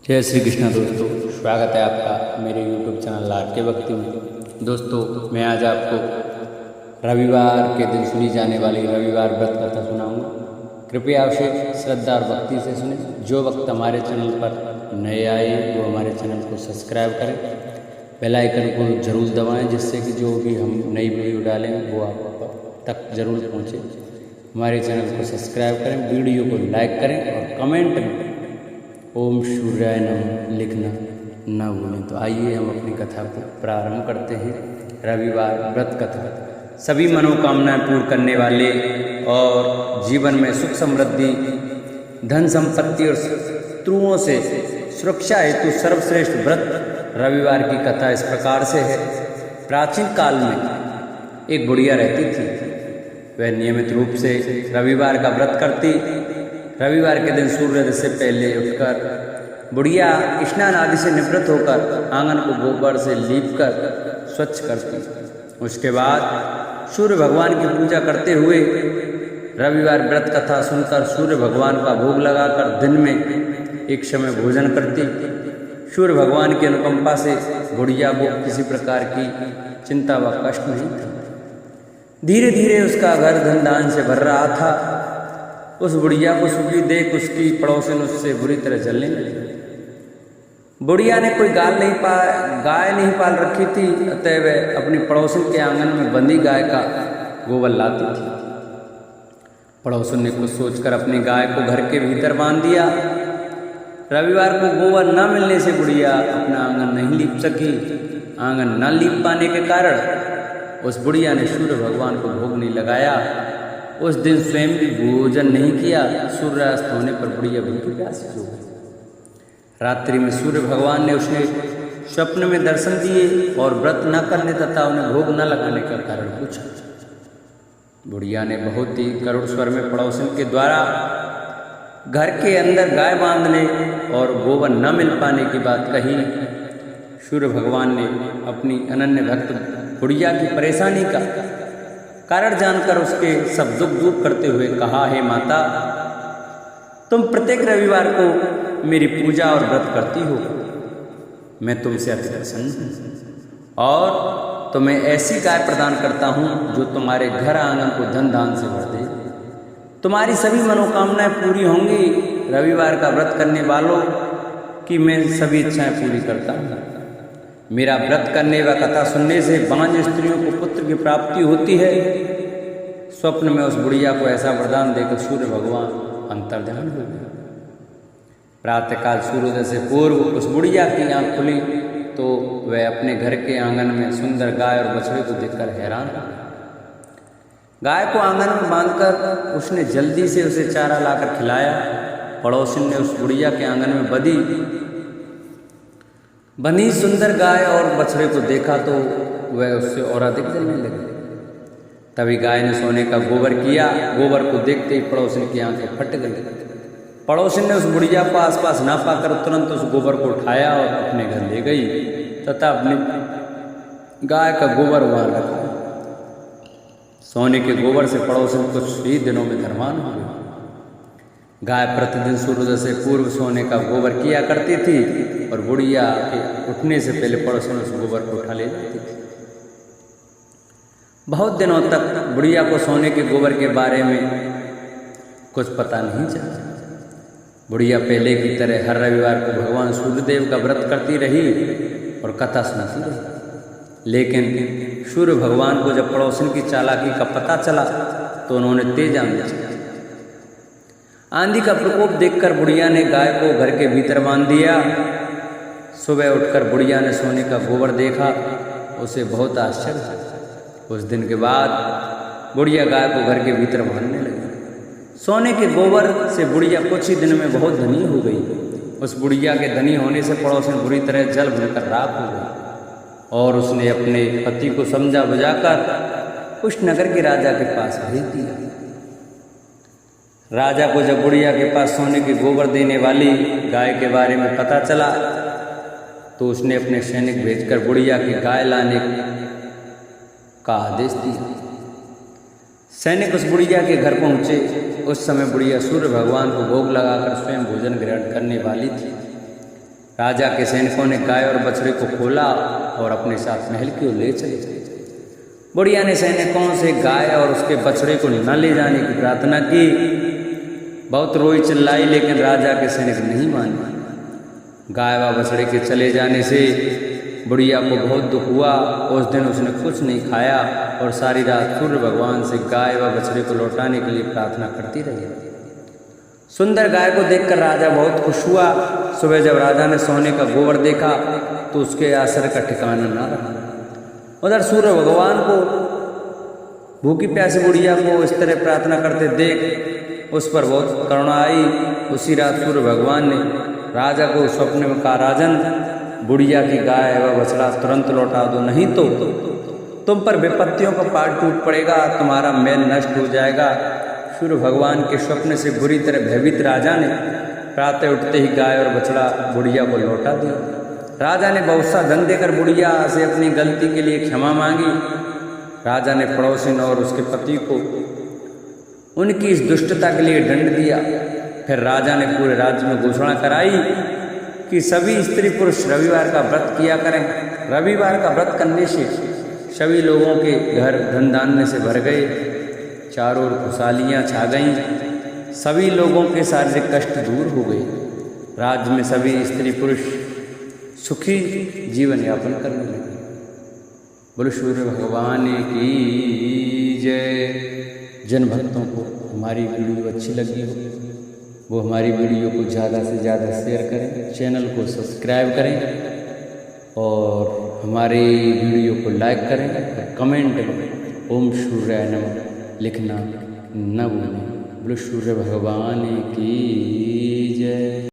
जय श्री कृष्णा दोस्तों, स्वागत है आपका मेरे YouTube चैनल लार के भक्ति में। दोस्तों, मैं आज आपको रविवार के दिन सुनी जाने वाली रविवार व्रत कथा सुनाऊंगा। कृपया उसे श्रद्धा और भक्ति से सुने। जो वक्त हमारे चैनल पर नए आए वो हमारे चैनल को सब्सक्राइब करें, बेल आइकन को जरूर दबाएं, जिससे कि जो भी हम नई वीडियो डालें वो आप तक जरूर पहुँचे। हमारे चैनल को सब्सक्राइब करें, वीडियो को लाइक करें और कमेंट में ओम सूर्याय नमः लिखना न भूलें। तो आइए हम अपनी कथा को प्रारंभ करते हैं। रविवार व्रत कथा सभी मनोकामनाएं पूर्ण करने वाले और जीवन में सुख समृद्धि, धन संपत्ति और शत्रुओं से सुरक्षा हेतु सर्वश्रेष्ठ व्रत रविवार की कथा इस प्रकार से है। प्राचीन काल में एक बुढ़िया रहती थी। वह नियमित रूप से रविवार का व्रत करती। रविवार के दिन सूर्योदय से पहले उठकर बुढ़िया स्नान आदि से निवृत्त होकर आंगन को गोबर से लीपकर स्वच्छ करती। उसके बाद सूर्य भगवान की पूजा करते हुए रविवार व्रत कथा सुनकर सूर्य भगवान का भोग लगाकर दिन में एक समय भोजन करती। सूर्य भगवान की अनुकंपा से बुढ़िया को किसी प्रकार की चिंता व कष्ट नहीं था। धीरे धीरे उसका घर धन दान से भर रहा था। उस बुढ़िया को सुखी देख उसकी पड़ोसन उससे बुरी तरह जलने लगी। बुढ़िया ने कोई गाय नहीं पाल रखी थी, अतः वह अपनी पड़ोसन के आंगन में बंधी गाय का गोबर लाती थी। पड़ोसन ने कुछ सोचकर अपनी गाय को घर के भीतर बांध दिया। रविवार को गोबर न मिलने से बुढ़िया अपना आंगन नहीं लीप सकी। आंगन न लीप पाने के कारण उस बुढ़िया ने सूर्य भगवान को भोग नहीं लगाया। उस दिन स्वयं भी भोजन नहीं किया। सूर्यास्त होने पर बुढ़िया भूखी प्यासी सो गई। रात्रि में सूर्य भगवान ने उसे स्वप्न में दर्शन दिए और व्रत न करने तथा उन्हें भोग न लगाने का कारण पूछा। बुढ़िया ने बहुत ही करुण स्वर में पड़ोसन के द्वारा घर के अंदर गाय बांधने और गोबर न मिल पाने की बात कही। सूर्य भगवान ने अपनी अनन्य भक्त बुढ़िया की परेशानी का कारण जानकर उसके सब दुख दूर करते हुए कहा, हे माता, तुम प्रत्येक रविवार को मेरी पूजा और व्रत करती हो। मैं तुमसे अति प्रसन्न हूँ और तुम्हें ऐसी गाय प्रदान करता हूँ जो तुम्हारे घर आंगन को धन दान से भर दे। तुम्हारी सभी मनोकामनाएं पूरी होंगी। रविवार का व्रत करने वालों की मैं सभी इच्छाएं पूरी करता हूँ। मेरा व्रत करने व कथा सुनने से बांझ स्त्रियों को पुत्र की प्राप्ति होती है। स्वप्न में उस बुढ़िया को ऐसा वरदान देकर सूर्य भगवान अंतर्ध्यान हो गए। प्रातःकाल सूर्योदय से पूर्व उस बुढ़िया की आंख खुली तो वह अपने घर के आंगन में सुंदर गाय और बछड़े को देखकर हैरान हो। गाय को आंगन में बांधकर उसने जल्दी से उसे चारा लाकर खिलाया। पड़ोसिन ने उस बुढ़िया के आंगन में बंधी सुंदर गाय और बछड़े को देखा तो वह उससे और अधिक जलने लगी। तभी गाय ने सोने का गोबर किया। गोबर को देखते ही पड़ोसिन की आंखें फट गई। पड़ोसिन ने उस बुढ़िया को आसपास ना पाकर तुरंत उस गोबर को उठाया और अपने घर ले गई तथा अपनी गाय का गोबर वहां रखा। सोने के गोबर से पड़ोसिन कुछ ही दिनों में धनवान हो गई। गाय प्रतिदिन सूर्योदय से पूर्व सोने का गोबर किया करती थी और बुढ़िया के उठने से पहले पड़ोसन उस गोबर को उठा ले जाती थी। बहुत दिनों तक बुढ़िया को सोने के गोबर के बारे में कुछ पता नहीं चला। बुढ़िया पहले की तरह हर रविवार को भगवान सूर्यदेव का व्रत करती रही और कथा सुनती रही। लेकिन सूर्य भगवान को जब पड़ोसन की चालाकी का पता चला तो उन्होंने तेज आंधी चलाई। आंधी का प्रकोप देखकर बुढ़िया ने गाय को घर के भीतर बांध दिया। सुबह उठकर बुढ़िया ने सोने का गोबर देखा। उसे बहुत आश्चर्य हुआ। उस दिन के बाद बुढ़िया गाय को घर के भीतर बांधने लगी। सोने के गोबर से बुढ़िया कुछ ही दिन में बहुत धनी हो गई। उस बुढ़िया के धनी होने से पड़ोसन बुरी तरह जल भूनकर राख हो गई और उसने अपने पति को समझा बुझाकर उस नगर के राजा के पास भेज दिया। राजा को जब बुढ़िया के पास सोने के गोबर देने वाली गाय के बारे में पता चला तो उसने अपने सैनिक भेजकर बुढ़िया की गाय लाने का आदेश दिया। सैनिक उस बुढ़िया के घर पहुंचे। उस समय बुढ़िया सूर्य भगवान को भोग लगाकर स्वयं भोजन ग्रहण करने वाली थी। राजा के सैनिकों ने गाय और बछड़े को खोला और अपने साथ महल की ओर ले चले। बुढ़िया ने सैनिकों से गाय और उसके बछड़े को न ले जाने की प्रार्थना की। बहुत रोई चिल्लाई, लेकिन राजा के सैनिक नहीं माने। गाय व बछड़े के चले जाने से बुढ़िया को बहुत दुख हुआ। उस दिन उसने कुछ नहीं खाया और सारी रात सूर्य भगवान से गाय व बछड़े को लौटाने के लिए प्रार्थना करती रही। सुंदर गाय को देखकर राजा बहुत खुश हुआ। सुबह जब राजा ने सोने का गोबर देखा तो उसके आश्चर्य का ठिकाना न रहा। उधर सूर्य भगवान को भूखी प्यासी बुढ़िया को इस तरह प्रार्थना करते देख उस पर बहुत करुणा आई। उसी रात सूर्य भगवान ने राजा को स्वप्न में कहा, राजन, बुढ़िया की गाय व बछड़ा तुरंत लौटा दो, नहीं तो तुम पर विपत्तियों का पहाड़ टूट पड़ेगा, तुम्हारा मैल नष्ट हो जाएगा। सूर्य भगवान के स्वप्न से बुरी तरह भयभीत राजा ने प्रातः उठते ही गाय और बछड़ा बुढ़िया को लौटा दिया। राजा ने बहुत सा धन देकर बुढ़िया से अपनी गलती के लिए क्षमा मांगी। राजा ने पड़ोसिन और उसके पति को उनकी इस दुष्टता के लिए दंड दिया। फिर राजा ने पूरे राज्य में घोषणा कराई कि सभी स्त्री पुरुष रविवार का व्रत किया करें। रविवार का व्रत करने से सभी लोगों के घर धन धान्य से भर गए, चारों ओर खुशहालियाँ छा गईं, सभी लोगों के शारीरिक कष्ट दूर हो गए। राज्य में सभी स्त्री पुरुष सुखी जीवन यापन करने लगे। बोलो सूर्य भगवान की जय। जिन भक्तों को हमारी वीडियो अच्छी लगी हो वो हमारी वीडियो को ज़्यादा से ज़्यादा शेयर करें, चैनल को सब्सक्राइब करें और हमारे वीडियो को लाइक करें और कमेंट में ओम सूर्याय नमः लिखना न भूलें। बोलो सूर्य भगवान की जय।